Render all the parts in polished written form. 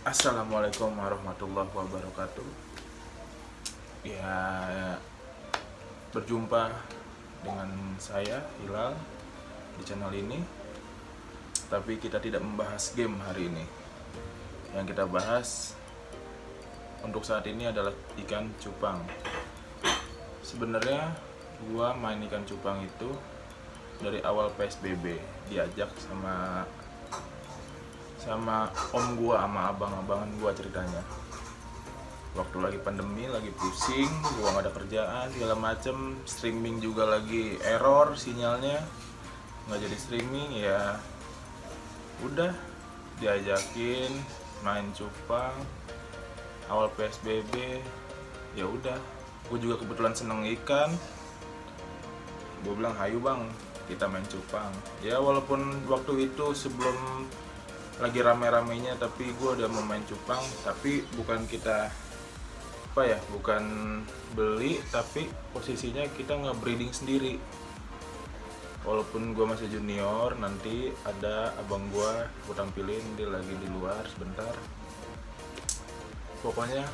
Assalamualaikum warahmatullahi wabarakatuh. Ya, berjumpa dengan saya Hilal di channel ini. Tapi kita tidak membahas game hari ini. Yang kita bahas untuk saat ini adalah ikan cupang. Sebenarnya gua main ikan cupang itu dari awal PSBB, diajak sama om gua, sama abang-abangan gua ceritanya. Waktu lagi pandemi, lagi pusing, gua nggak ada kerjaan segala macem, streaming juga lagi error sinyalnya, nggak jadi streaming. Ya udah, diajakin main cupang awal PSBB. Ya udah, gua juga kebetulan seneng ikan. Gua bilang, hayu bang, kita main cupang. Ya walaupun waktu itu sebelum lagi rame-ramenya, tapi gue udah mau main cupang. Tapi bukan kita bukan beli, tapi posisinya kita nge-breeding sendiri. Walaupun gue masih junior, nanti ada abang gue tampilin, dia lagi di luar sebentar. Pokoknya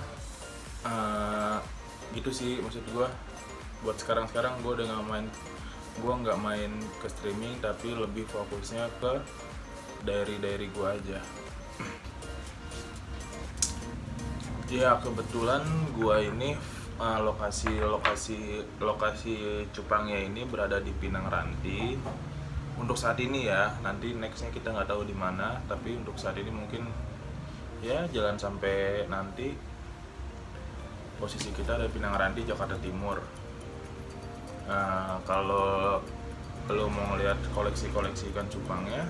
gitu sih maksud gue. Buat sekarang gue udah nggak main ke streaming, tapi lebih fokusnya ke diary gue aja. Ya kebetulan gue ini lokasi cupangnya ini berada di Pinang Ranti. Untuk saat ini ya, nanti nextnya kita nggak tahu di mana. Tapi untuk saat ini mungkin ya jalan sampai nanti posisi kita ada Pinang Ranti, Jakarta Timur. Kalau lo mau ngeliat koleksi ikan cupangnya,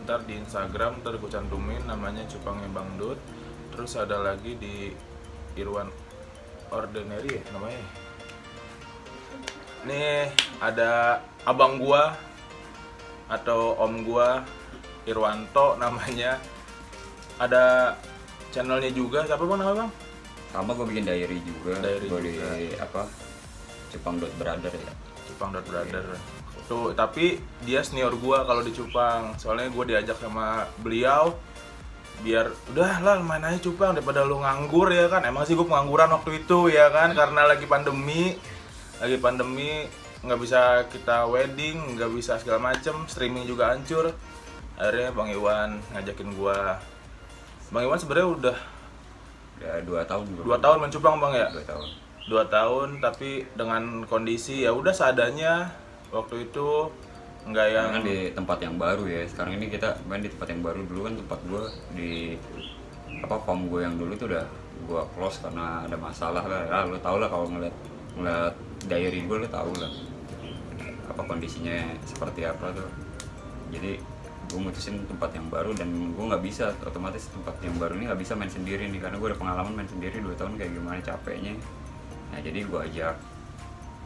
ntar di Instagram ntar gue cantumin namanya Cupangnya Bang Dut. Terus ada lagi di Irwan Ordinary ya namanya. Nih ada abang gua atau om gua, Irwanto namanya. Ada channelnya juga. Siapa bang namanya bang? Sama gue bikin diary juga. Gue di Cupang.brother ya. Cupang.brother. Tuh, tapi dia senior gua kalau di cupang. Soalnya gua diajak sama beliau biar udah lah main aja cupang daripada lu nganggur ya kan. Emang sih gua pengangguran waktu itu ya kan, karena lagi pandemi nggak bisa kita wedding, nggak bisa segala macem, streaming juga hancur. Akhirnya Bang Iwan ngajakin gua. Bang Iwan sebenarnya udah 2 tahun juga. 2 tahun main cupang bang ya? 2 tahun. 2 tahun, tapi dengan kondisi ya udah seadanya. Waktu itu nggak yang kan di tempat yang baru ya. Sekarang ini kita main di tempat yang baru. Dulu kan tempat gue di farm gue yang dulu tuh udah gue close karena ada masalah lah. Ya, lo tau lah kalau ngeliat diary gue, lo tau lah kondisinya seperti apa tuh. Jadi gue mutusin tempat yang baru, dan gue nggak bisa, otomatis tempat yang baru ini nggak bisa main sendiri nih, karena gue udah pengalaman main sendiri 2 tahun kayak gimana capeknya. Nah jadi gue ajak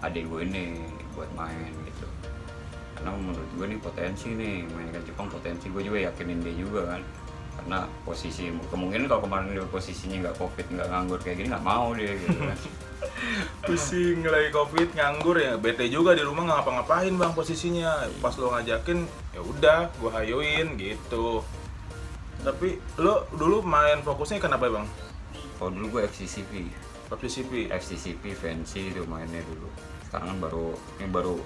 adik gue ini buat main gitu, karena menurut gue nih potensi nih main ikan cupang, potensi. Gue juga yakinin dia juga kan, karena posisi kemungkinan kalau kemarin dia posisinya nggak covid, nggak nganggur kayak gini, nggak mau dia gitu kan. pusing lagi covid, nganggur ya, bete juga di rumah nggak ngapa-ngapain bang posisinya. Pas lo ngajakin ya udah gue hayuin gitu. Tapi lo dulu main fokusnya ikan apa ya bang? Kalau dulu gue FCCP. fancy itu mainnya dulu. Sekarang kan baru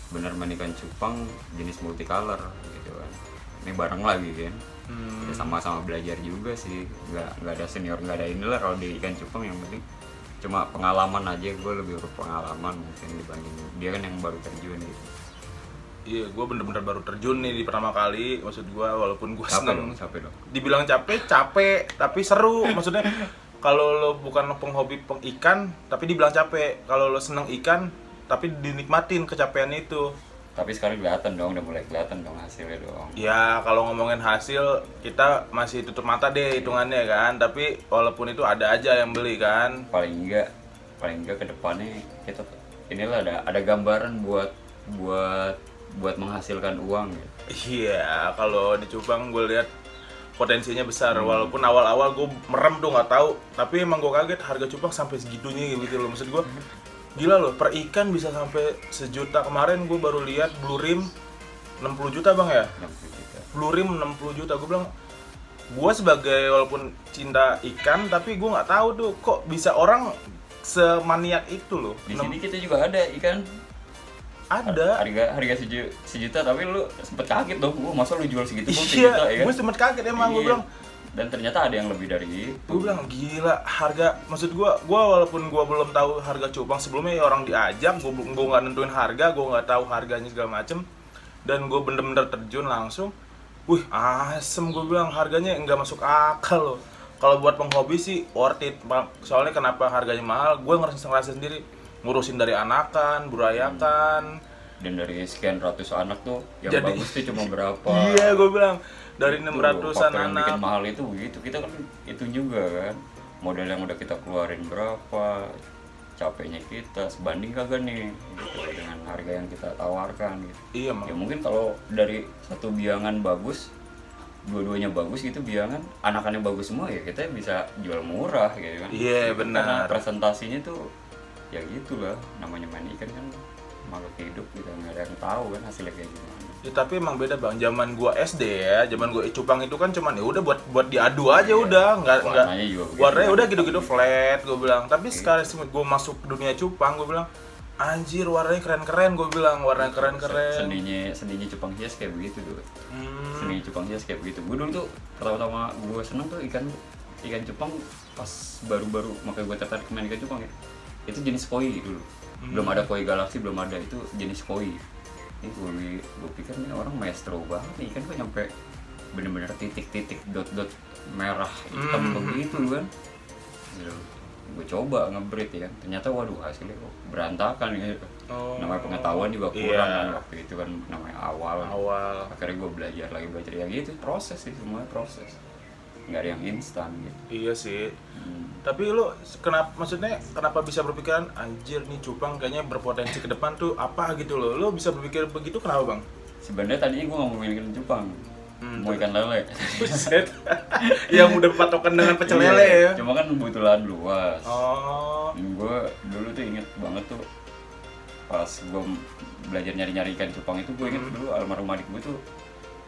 bener main ikan cupang jenis multicolor gitu kan. Ini bareng lagi kan. Ya sama-sama belajar juga sih. Nggak ada senior, nggak ada inilah kalau di ikan cupang. Yang penting cuma pengalaman aja, gue lebih berpengalaman mungkin dibanding dia kan yang baru terjun gitu. Iya, gue bener-bener baru terjun nih di pertama kali. Maksud gue walaupun gue seneng, capek dong. dibilang capek, tapi seru. Maksudnya kalau lo bukan penghobi ikan, tapi dibilang capek. Kalau lo seneng ikan, tapi dinikmatin kecapean itu. Tapi sekarang udah mulai kelihatan dong hasilnya dong. Ya kalau ngomongin hasil, kita masih tutup mata deh hitungannya kan. Tapi walaupun itu ada aja yang beli kan. Paling enggak ke depannya kita inilah ada gambaran buat menghasilkan uang gitu. Iya, kalau di cupang gue lihat potensinya besar. Walaupun awal-awal gue merem tuh nggak tahu, tapi emang gue kaget harga cupang sampai segitunya gitu loh. Maksud gue gila loh, per ikan bisa sampai 1 juta. Kemarin gue baru lihat blue rim 60 juta bang ya? 60 juta. Blue rim 60 juta. Gue bilang gue sebagai walaupun cinta ikan tapi gue nggak tahu tuh kok bisa orang semaniak itu loh. Di sini kita juga ada ikan Ada. harga sejuta, tapi lu sempet kaget dong, gua masa lu jual segitu pun Iya, sejuta ya kan? gue sempet kaget emang. Gue Iya. bilang, Dan ternyata ada yang lebih dari itu. gue bilang gila harga. Maksud gue walaupun gue belum tahu harga cupang sebelumnya, ya orang diajak, gue nggak nentuin harga, gue nggak tahu harganya segala macem, dan gue bener-bener terjun langsung. Wih asem, gue bilang harganya nggak masuk akal loh. Kalau buat penghobi sih worth it, soalnya kenapa harganya mahal? Gue ngerasa sendiri ngurusin dari anakan, burayakan. Dan dari sekian ratus anak tuh yang Jadi- bagus tuh cuma berapa? Iya, gue bilang dari Itu 600-an faktor yang bikin anak. mahal itu begitu. Kita kan itu juga kan, modal yang udah kita keluarin berapa, capeknya kita sebanding kagak nih gitu, dengan harga yang kita tawarkan gitu. Iya, Ya Mang. mungkin kalau dari satu biangan bagus, dua-duanya bagus gitu, biangan anakannya bagus semua, ya kita bisa jual murah gitu kan. Iya, Itu benar. Karena presentasinya tuh ya gitulah, namanya main ikan kan makhluk hidup, kita nggak ada yang tahu kan hasilnya kayak gimana. Ya, tapi emang beda bang. Zaman gua SD ya, zaman gua cupang itu kan cuman ya udah buat diadu aja, udah nggak Warnanya juga begitu. warnanya udah gitu-gitu flat, gua bilang. Tapi sekarang gua masuk dunia cupang, gua bilang anjir warnanya keren-keren, gua bilang warnanya keren-keren. Seninya cupang hias kayak begitu dulu. Hmm. Seni cupang hias kayak begitu. Gue dulu tuh pertama-tama gue seneng tuh ikan cupang pas baru-baru, makanya gue tertarik main ikan cupang ya. Itu jenis koi dulu. Belum ada koi galaksi, belum ada, itu jenis koi. Ini gue pikir nih orang maestro banget nih, ikan kok nyampe bener-bener titik-titik dot-dot merah hitam begitu kan. Gitu. Gue coba nge-breed ya kan, ternyata waduh hasilnya kok berantakan gitu. Oh. Namanya pengetahuan juga kurang Iya. kan waktu itu kan, namanya awal. Akhirnya gue belajar ya gitu, proses sih, semuanya proses, nggak ada yang instan gitu. Iya sih. Tapi lu kenapa bisa berpikiran anjir nih cupang kayaknya berpotensi ke depan tuh apa gitu loh. Lu bisa berpikir begitu kenapa, Bang? Sebenarnya tadinya gue nggak mau main ikan cupang, mau ikan lele. Buset. Yang udah patokan dengan pecel lele ya. Cuma kan kebetulan luas. Oh. Gue dulu tuh inget banget tuh pas gue belajar nyari-nyari ikan cupang itu, gue inget dulu almarhum adik gue tuh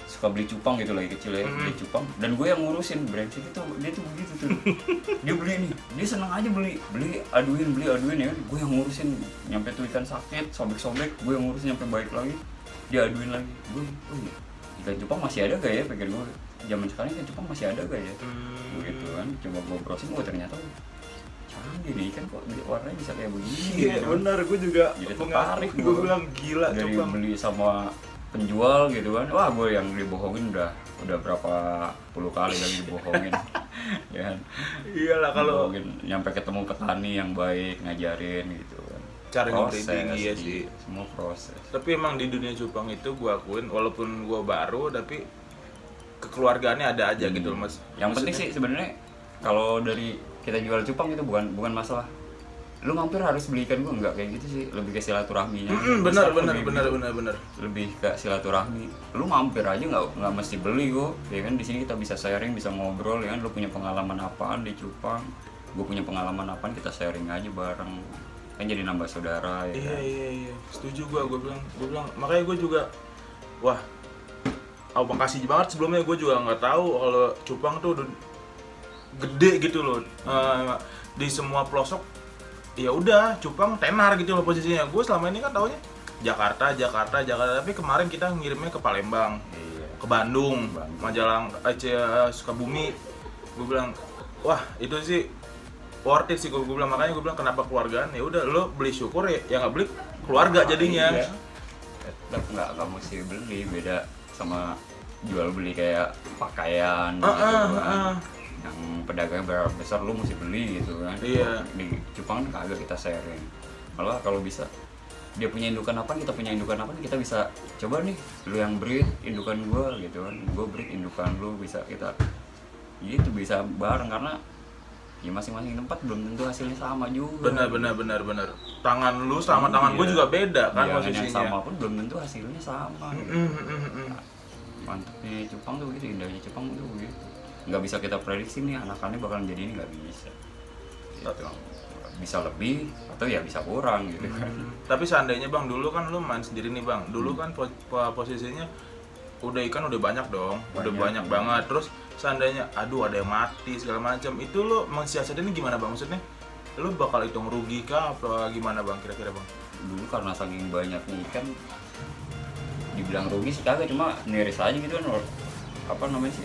suka beli cupang gitu lagi kecil ya, beli cupang, dan gue yang ngurusin. Brengsek itu, dia tuh begitu tuh. Dia beli nih, dia seneng aja beli aduin ya kan, gue yang ngurusin. Nyampe tuh ikan sakit, sobek-sobek, gue yang ngurusin nyampe baik lagi, dia aduin lagi. Gue, oh iya, ikan cupang masih ada gak ya, pikir gue. Zaman sekarang ikan cupang masih ada gak ya, begitu kan. Coba gue browsing, gue ternyata canggih nih ikan, kok warnanya bisa kayak begini. Iya gitu. benar, gue juga Jadi tertarik gue bilang gila dari cupang. beli sama penjual gitu kan. Wah, gue yang dibohongin udah berapa puluh kali lagi dibohongin. Ya kan. Iyalah kalau Dibohongin, nyampe ketemu petani yang baik ngajarin gitu kan. cara nge-breeding, iya sih. Semua proses. Tapi emang di dunia cupang itu gue akuin walaupun gue baru tapi kekeluargaannya ada aja gitu loh, Mas. Yang penting Maksudnya- sih sebenarnya kalau dari kita jual cupang itu bukan masalah lu mampir harus beli ikan, gue enggak kayak gitu sih, lebih ke silaturahminya. benar Lebih gitu. benar. Lebih ke silaturahmi. Lu mampir aja nggak mesti beli kok, ya kan. Di sini kita bisa sharing, bisa ngobrol ya kan. Lu punya pengalaman apaan di cupang, gue punya pengalaman apaan, kita sharing aja bareng, kan jadi nambah saudara ya kan. Iya. Setuju gue bilang makanya gue juga wah, makasih banget sebelumnya, gue juga nggak tahu kalau cupang tuh udah gede gitu loh. Di semua pelosok ya udah cupang tenar gitu loh posisinya. Gue selama ini kan taunya Jakarta, tapi kemarin kita ngirimnya ke Palembang, Iya. ke Bandung, Majalang, Sukabumi. Gue bilang wah itu sih worth it sih, gue bilang. Makanya gue bilang kenapa keluargaan, ya udah lo beli syukur ya nggak beli keluarga jadinya. Iya. Tetap nggak mesti beli, beda sama jual beli kayak pakaian gitu kan. Yang pedagangnya berapa besar lu mesti beli gitu kan. Iya. Di cupang kan kagak, kita sharing. Kalau bisa dia punya indukan apa, kita punya indukan apa, kita bisa coba nih, lu yang breed indukan gua gitu kan, gua breed indukan lu, bisa kita gitu, bisa bareng. Karena ya masing-masing tempat belum tentu hasilnya sama juga. Benar. Tangan lu sama tangan gue juga beda kan Biangan posisinya. yang sama pun belum tentu hasilnya sama. Mantapnya cupang tuh begitu, indahnya cupang tuh begitu. Nggak bisa kita prediksi nih anakannya bakalan jadi ini, nggak bisa. Gitu. Bisa lebih atau ya bisa kurang gitu kan. Tapi seandainya bang, dulu kan lu main sendiri nih bang, dulu kan posisinya udah ikan udah banyak dong, udah banyak banget. Terus seandainya aduh ada yang mati segala macam, itu lo mensiasatinya gimana bang? Maksudnya lo bakal hitung rugi kah apa gimana bang kira-kira bang? Dulu karena saking banyaknya ikan, dibilang rugi sih kagak, cuma miris aja gitu kan. Apa namanya sih,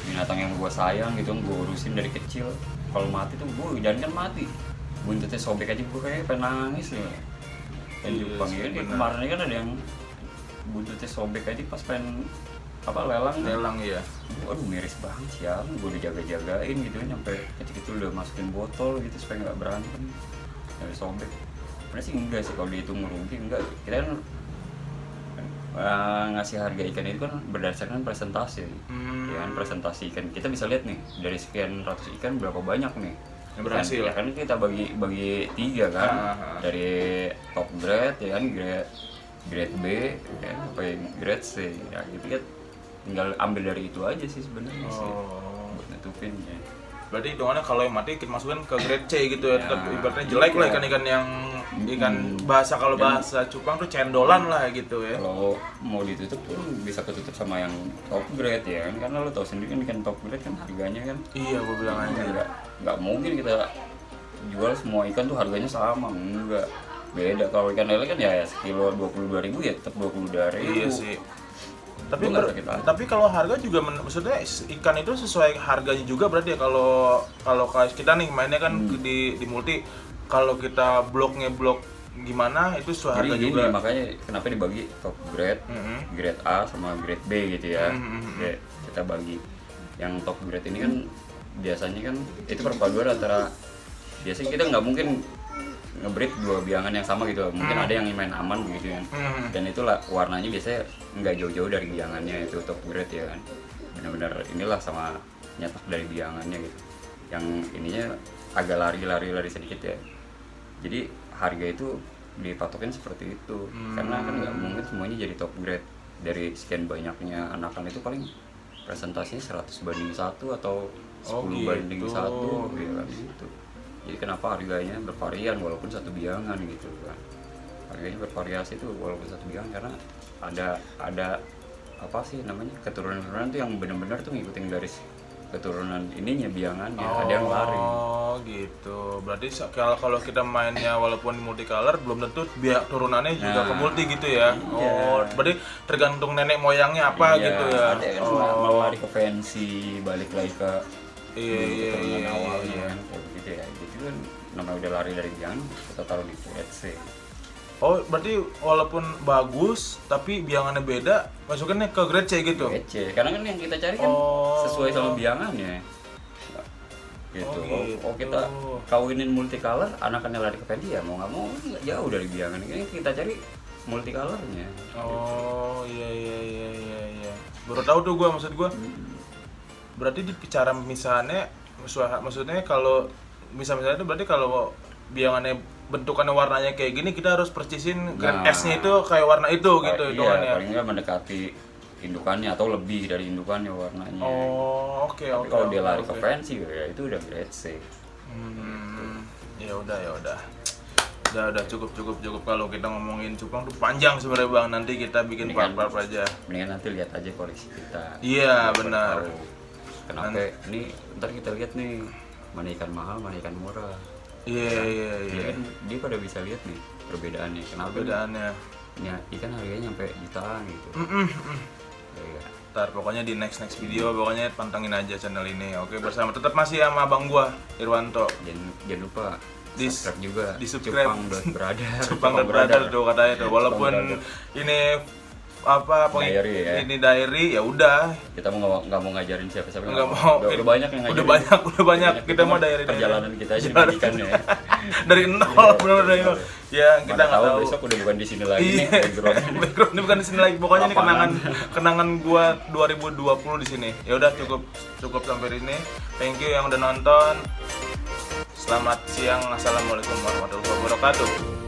binatang yang gue sayang gitu, gue urusin dari kecil. Kalau mati tuh gue jangan kan mati, buntutnya sobek aja gue kayak pengen nangis nih. Yang Iya Jepang sih, ya, benar. kemarin kan ada yang buntutnya sobek aja pas pengen lelang kan. Lelang ya. Waduh miris banget sih ya, gue udah jaga-jagain gitu kan, sampai kecil-kecil udah masukin botol gitu supaya nggak berantem, nggak sobek. Sebenarnya sih enggak sih, kalau dihitung rugi enggak. Kita kan ngasih harga ikan itu kan berdasarkan presentasi, ya kan, presentasi ikan. Kita bisa lihat nih dari sekian ratus ikan berapa banyak nih Yang berhasil. ya kan, kita bagi tiga kan, dari top grade ya kan, grade B ya, sampai grade C ya gitu kan, tinggal ambil dari itu aja sih sebenarnya sih buat nutupin ya. Berarti hitungannya kalau yang mati kita masukin ke grade C gitu ya, Ya, tetap ibaratnya jelek lah iya. ikan-ikan yang ikan bahasa, kalau bahasa cupang tuh cendolan lah gitu ya. Kalau mau ditutup pun bisa ketutup sama yang top grade ya kan, karena lo tau sendiri kan ikan top grade kan harganya kan Iya, gue bilang aja. nggak mungkin kita jual semua ikan tuh harganya sama, enggak, beda. Kalau ikan lele kan ya sekilo 22.000 ya tetap 22.000. Iya sih. Tapi Gua nggak sakit hati. tapi kalau harga juga maksudnya ikan itu sesuai harganya juga berarti ya. Kalau kayak kita nih mainnya kan di multi, kalau kita blok gimana itu sesuai Jadi harga gini, juga. makanya kenapa dibagi top grade, grade A sama grade B gitu ya. Kayak kita bagi yang top grade ini kan biasanya kan itu perpaduan antara, biasanya kita nggak mungkin ngebreed dua biangan yang sama gitu, mungkin ada yang main aman gitu kan. Dan itulah warnanya biasanya nggak jauh-jauh dari biangannya itu top grade ya kan, benar-benar inilah sama nyetak dari biangannya gitu. Yang ininya agak lari sedikit ya, jadi harga itu dipatokin seperti itu. Karena kan nggak mungkin semuanya jadi top grade. Dari sekian banyaknya anakan itu paling presentasinya 100 banding 1 atau 10 banding 1 ya kan gitu. Jadi kenapa harganya bervarian walaupun satu biangan gitu kan. Harganya bervariasi itu walaupun satu biangan karena ada apa sih namanya, keturunan-keturunan tuh yang benar-benar tuh ngikutin garis keturunan ininya biangannya. Ada yang lari. Oh gitu. Berarti kalau kita mainnya walaupun multicolor belum tentu biar turunannya juga ke multi gitu ya. Oh, berarti tergantung nenek moyangnya apa Iya, gitu ya. ada yang mau lari ke fancy, balik lagi ke keturunan awalnya kan, kayak begitu ya. Jadi kan namanya udah lari dari biangan, kita taruh di grade C. Oh, berarti walaupun bagus tapi biangannya beda, masukinnya ke grade C gitu. Grade C, karena kan yang kita cari kan sesuai sama biangannya gitu. Oh, kita kawinin multicolor, anakannya lari ke fancy ya mau nggak mau nggak jauh dari biangan. Ini kita cari multicolornya. Oh iya. Baru tahu tuh gua, maksud gua. Berarti di cara misalnya maksudnya kalau misalnya itu berarti kalau biangannya bentukannya warnanya kayak gini kita harus persisin grade S-nya itu kayak warna itu gitu hitungannya. Iya, paling nggak mendekati indukannya atau lebih dari indukannya warnanya. Oh, oke. Kalau dia lari ke fancy ya itu udah grade C. Ya udah. Udah cukup kalau kita ngomongin cupang tuh panjang sebenarnya Bang. Nanti kita bikin part-part aja. Mendingan nanti lihat aja koleksi kita. Iya, benar. Kenapa? Ini ntar kita lihat nih mana ikan mahal, mana ikan murah. Iya. Dia pada bisa lihat nih perbedaannya. Kenapa? Perbedaannya. Ya, ikan harganya nyampe jutaan gitu. Ya. Ntar pokoknya di next video pokoknya pantengin aja channel ini. Oke, bersama tetap masih sama abang gua Irwanto. Jangan lupa subscribe juga di subscribe Cupang.brother. Cupang.brother tuh katanya tuh. Walaupun ini apa diary ya. Ini diary ya udah. Kita nggak mau ngajarin siapa-siapa. Nggak mau. Udah banyak yang ngajarin. Udah banyak. Kita mau diary perjalanan kita aja pendidikan ya. Dari nol, benar dari nol. Ya, kita nggak tahu. Besok udah bukan di sini lagi nih background ini bukan di sini lagi. Pokoknya ini kenangan gua 2020 di sini. Ya udah cukup sampai ini. Thank you yang udah nonton. Selamat siang. Assalamualaikum warahmatullahi wabarakatuh.